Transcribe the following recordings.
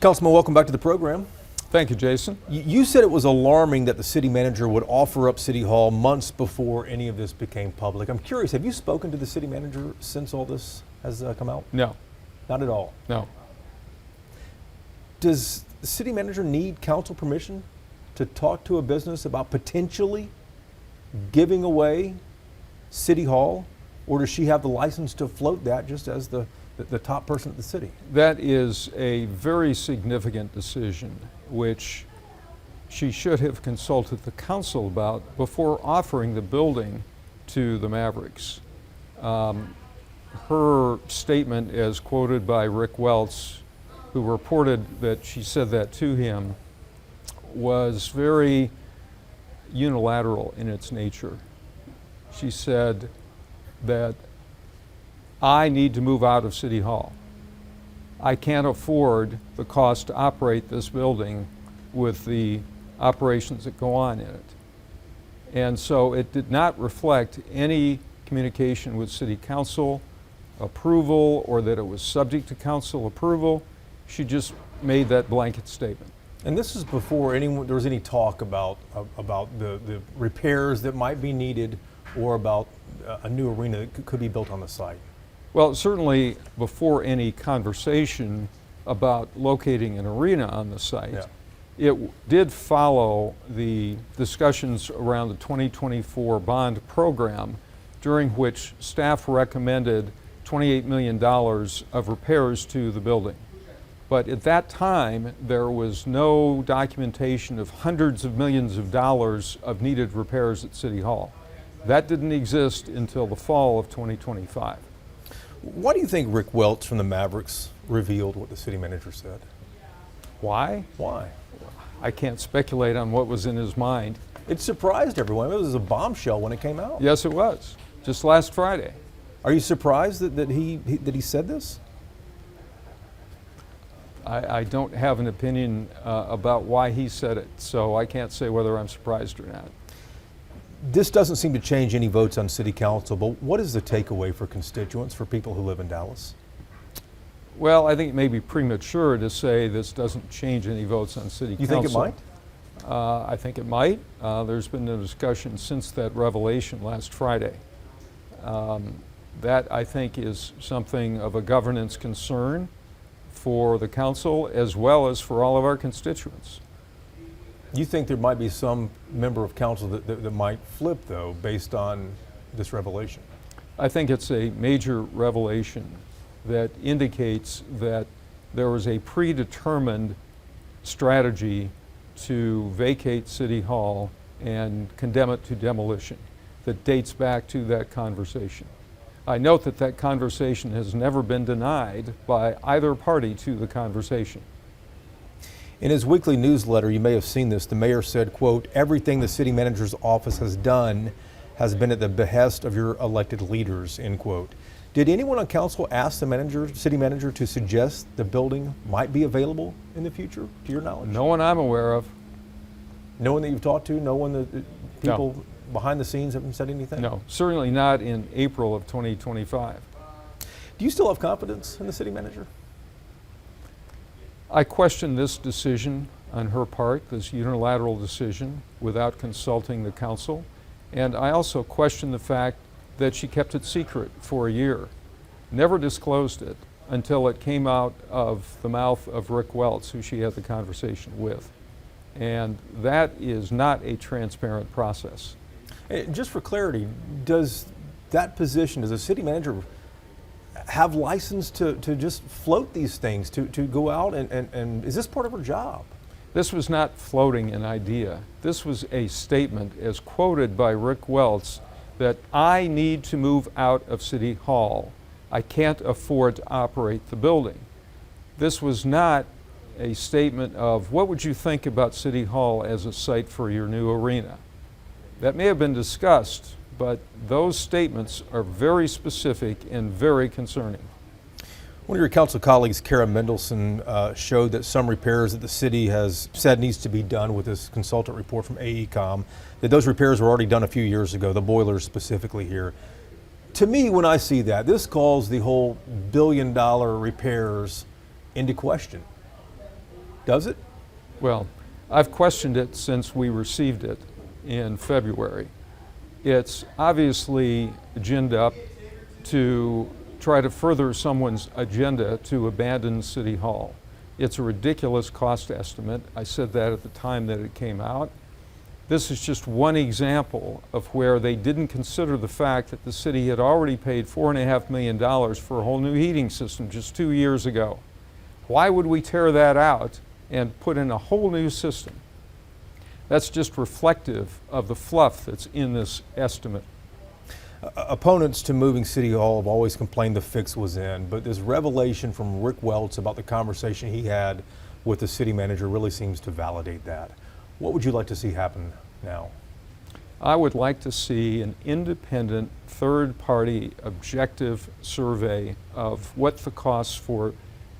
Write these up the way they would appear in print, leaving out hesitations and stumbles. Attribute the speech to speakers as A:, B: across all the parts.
A: Councilman, welcome back to the program.
B: Thank you, Jason.
A: You said it was alarming that the city manager would offer up City Hall months before any of this became public. I'm curious, have you spoken to the city manager since all this has come out?
B: No.
A: Not at all?
B: No.
A: Does the city manager need council permission to talk to a business about potentially giving away City Hall? Or does she have the license to float that just as the top person at the city?
B: That is a very significant decision, which she should have consulted the council about before offering the building to the Mavericks. Her statement, as quoted by Rick Welts, who reported that she said that to him, was very unilateral in its nature. She said that I need to move out of City Hall. I can't afford the cost to operate this building with the operations that go on in it. And so it did not reflect any communication with City Council approval or that it was subject to council approval. She just made that blanket statement.
A: And this is before there was any talk about the repairs that might be needed or about a new arena that could be built on the site.
B: Well, certainly before any conversation about locating an arena on the site, it did follow the discussions around the 2024 bond program, during which staff recommended $28 million of repairs to the building. But at that time, there was no documentation of hundreds of millions of dollars of needed repairs at City Hall. That didn't exist until the fall of 2025.
A: Why do you think Rick Welts from the Mavericks revealed what the city manager said?
B: Why?
A: Why?
B: I can't speculate on what was in his mind.
A: It surprised everyone. It was a bombshell when it came out.
B: Yes, it was. Just last Friday.
A: Are you surprised that he said this?
B: I don't have an opinion about why he said it, so I can't say whether I'm surprised or not.
A: This doesn't seem to change any votes on City Council, but what is the takeaway for constituents, for people who live in Dallas?
B: Well, I think it may be premature to say this doesn't change any votes on City Council.
A: You think it might?
B: I think it might. There's been a discussion since that revelation last Friday. That, I think, is something of a governance concern for the council as well as for all of our constituents.
A: You think there might be some member of council that might flip, though, based on this revelation?
B: I think it's a major revelation that indicates that there was a predetermined strategy to vacate City Hall and condemn it to demolition that dates back to that conversation. I note that that conversation has never been denied by either party to the conversation.
A: In his weekly newsletter, you may have seen this, the mayor said, quote, "Everything the city manager's office has done has been at the behest of your elected leaders," end quote. Did anyone on council ask the city manager to suggest the building might be available in the future, to your knowledge?
B: No one I'm aware of.
A: No one that you've talked to? No one that people behind the scenes haven't said anything?
B: No, certainly not in April of 2025.
A: Do you still have confidence in the city manager?
B: I question this decision on her part, this unilateral decision, without consulting the council. And I also question the fact that she kept it secret for a year, never disclosed it until it came out of the mouth of Rick Welts, who she had the conversation with. And that is not a transparent process.
A: Just for clarity, does that position, does a city manager have license to just float these things, to go out and is this part of her job?
B: This was not floating an idea. This was a statement, as quoted by Rick Welts, that I need to move out of City Hall. I can't afford to operate the building. This was not a statement of, what would you think about City Hall as a site for your new arena? That may have been discussed, but those statements are very specific and very concerning.
A: One of your council colleagues, Kara Mendelson, showed that some repairs that the city has said needs to be done with this consultant report from AECom, that those repairs were already done a few years ago, the boilers specifically here. To me, when I see that, this calls the whole $1 billion repairs into question. Does it?
B: Well, I've questioned it since we received it in February. It's obviously ginned up to try to further someone's agenda to abandon City Hall. It's a ridiculous cost estimate. I said that at the time that it came out. This is just one example of where they didn't consider the fact that the city had already paid $4.5 million for a whole new heating system just 2 years ago. Why would we tear that out and put in a whole new system? That's just reflective of the fluff that's in this estimate.
A: Opponents to moving City Hall have always complained the fix was in, but this revelation from Rick Welts about the conversation he had with the city manager really seems to validate that. What would you like to see happen now?
B: I would like to see an independent, third-party, objective survey of what the costs for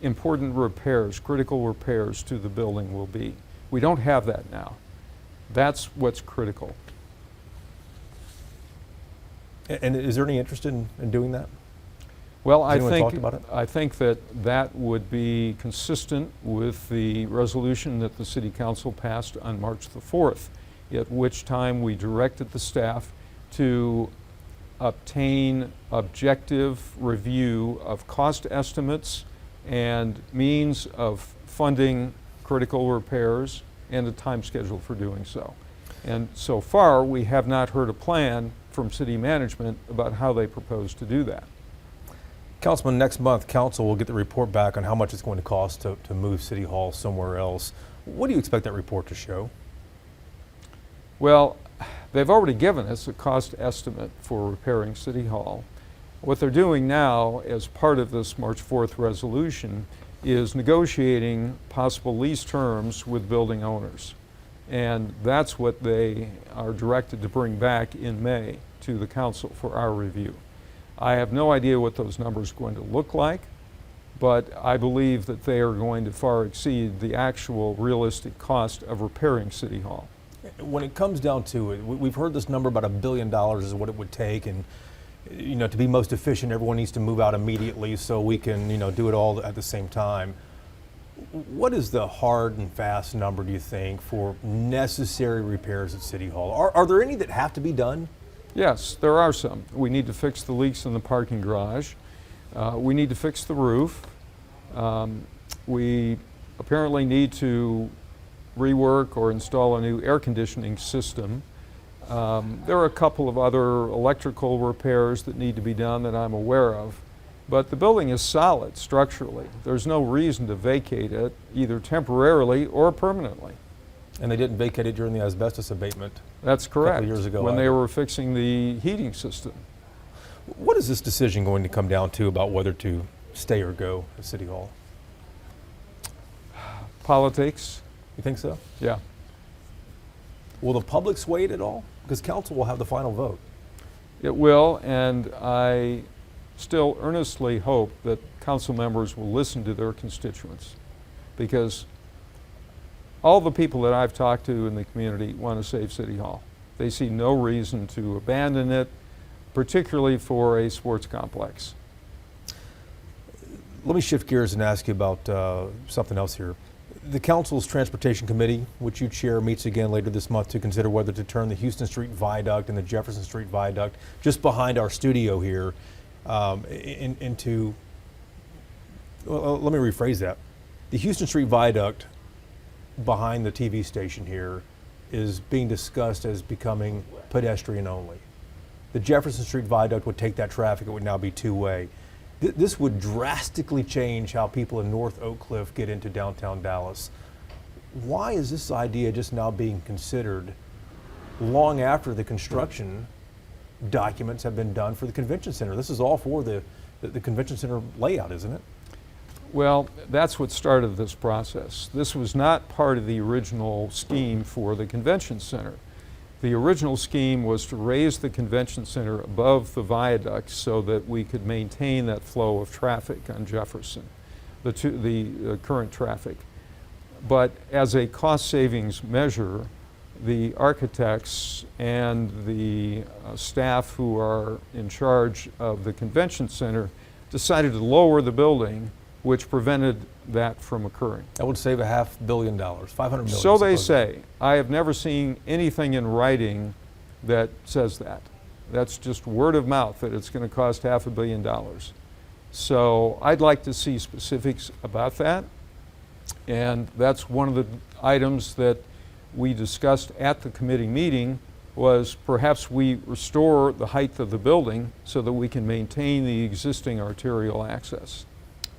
B: important repairs, critical repairs to the building will be. We don't have that now. That's what's critical.
A: And is there any interest in doing that?
B: Well,
A: Has anyone talked about it?
B: I think that would be consistent with the resolution that the City Council passed on March the 4th, at which time we directed the staff to obtain objective review of cost estimates and means of funding critical repairs and a time schedule for doing so. And so far, we have not heard a plan from city management about how they propose to do that.
A: Councilman, next month, council will get the report back on how much it's going to cost to move City Hall somewhere else. What do you expect that report to show?
B: Well, they've already given us a cost estimate for repairing City Hall. What they're doing now, as part of this March 4th resolution, is negotiating possible lease terms with building owners. And that's what they are directed to bring back in May to the council for our review. I have no idea what those numbers are going to look like, but I believe that they are going to far exceed the actual realistic cost of repairing City Hall.
A: When it comes down to it, we've heard this number about $1 billion is what it would take, and to be most efficient, everyone needs to move out immediately so we can do it all at the same time. What is the hard and fast number, do you think, for necessary repairs at City Hall? Are there any that have to be done?
B: Yes, there are some. We need to fix the leaks in the parking garage. We need to fix the roof. We apparently need to rework or install a new air conditioning system. There are a couple of other electrical repairs that need to be done that I'm aware of. But the building is solid structurally. There's no reason to vacate it, either temporarily or permanently.
A: And they didn't vacate it during the asbestos abatement?
B: That's correct.
A: A couple years ago,
B: when they were fixing the heating system.
A: What is this decision going to come down to about whether to stay or go at City Hall?
B: Politics.
A: You think so?
B: Yeah.
A: Will the public sway it at all? Because council will have the final vote.
B: It will, and I still earnestly hope that council members will listen to their constituents, because all the people that I've talked to in the community want to save City Hall. They see no reason to abandon it, particularly for a sports complex.
A: Let me shift gears and ask you about something else here. The council's Transportation Committee, which you chair, meets again later this month to consider whether to turn the Houston Street Viaduct and the Jefferson Street Viaduct just behind our studio here into, well, let me rephrase that. The Houston Street Viaduct behind the TV station here is being discussed as becoming pedestrian only. The Jefferson Street Viaduct would take that traffic, it would now be two-way. This would drastically change how people in North Oak Cliff get into downtown Dallas. Why is this idea just now being considered long after the construction documents have been done for the convention center? This is all for the convention center layout, isn't it?
B: Well, that's what started this process. This was not part of the original scheme for the convention center. The original scheme was to raise the convention center above the viaduct so that we could maintain that flow of traffic on Jefferson, the current traffic. But as a cost savings measure, the architects and the staff who are in charge of the convention center decided to lower the building which prevented that from occurring.
A: That would save $500 million, $500 million.
B: So they
A: supposedly.
B: say. I have never seen anything in writing that says that. That's just word of mouth that it's going to cost $500 million. So I'd like to see specifics about that. And that's one of the items that we discussed at the committee meeting, was perhaps we restore the height of the building so that we can maintain the existing arterial access.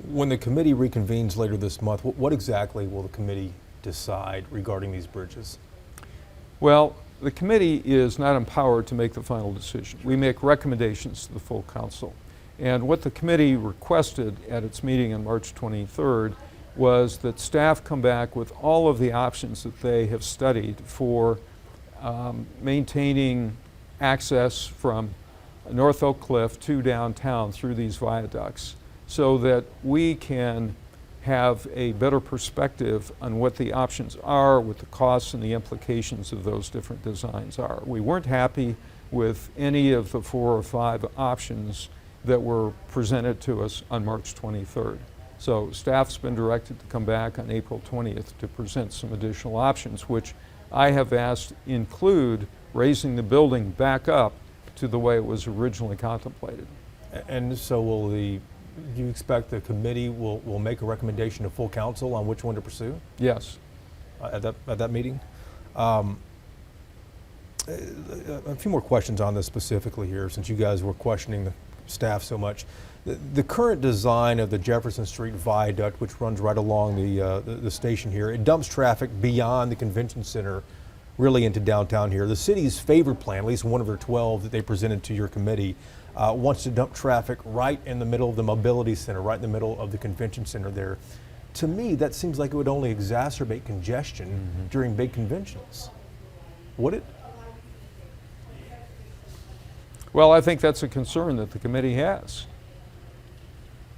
A: When the committee reconvenes later this month, what exactly will the committee decide regarding these bridges?
B: Well, the committee is not empowered to make the final decision. We make recommendations to the full council. And what the committee requested at its meeting on March 23rd was that staff come back with all of the options that they have studied for maintaining access from North Oak Cliff to downtown through these viaducts, so that we can have a better perspective on what the options are, what the costs and the implications of those different designs are. We weren't happy with any of the 4 or 5 options that were presented to us on March 23rd. So staff's been directed to come back on April 20th to present some additional options, which I have asked include raising the building back up to the way it was originally contemplated.
A: And so do you expect the committee will make a recommendation to full council on which one to pursue
B: Yes.
A: at that meeting? A few more questions on this specifically here, since you guys were questioning the staff so much. The current design of the Jefferson Street Viaduct, which runs right along the station here, it dumps traffic beyond the convention center really into downtown here. The city's favored plan, at least one of their 12 that they presented to your committee, wants to dump traffic right in the middle of the mobility center, right in the middle of the convention center there. To me, that seems like it would only exacerbate congestion during big conventions. Would it?
B: Well, I think that's a concern that the committee has.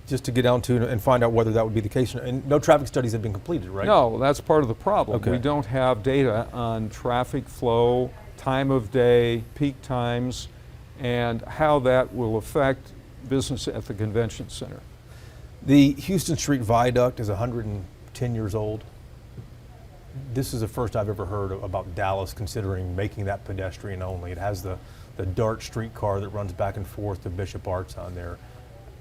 A: Just to get down to and find out whether that would be the case. And no traffic studies have been completed, right?
B: No, that's part of the problem.
A: Okay.
B: We don't have data on traffic flow, time of day, peak times, and how that will affect business at the convention center.
A: The Houston Street Viaduct is 110 years old. This is the first I've ever heard about Dallas considering making that pedestrian only. It has the DART streetcar that runs back and forth to Bishop Arts on there.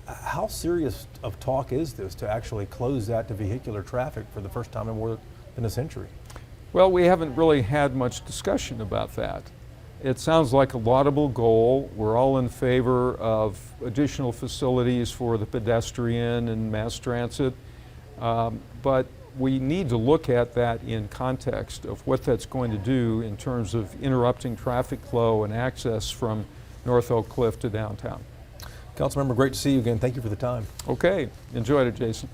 A: How serious of talk is this to actually close that to vehicular traffic for the first time in more than a century?
B: Well, we haven't really had much discussion about that. It sounds like a laudable goal. We're all in favor of additional facilities for the pedestrian and mass transit, but we need to look at that in context of what that's going to do in terms of interrupting traffic flow and access from North Oak Cliff to downtown.
A: Councilmember, great to see you again. Thank you for the time.
B: Okay, enjoyed it, Jason.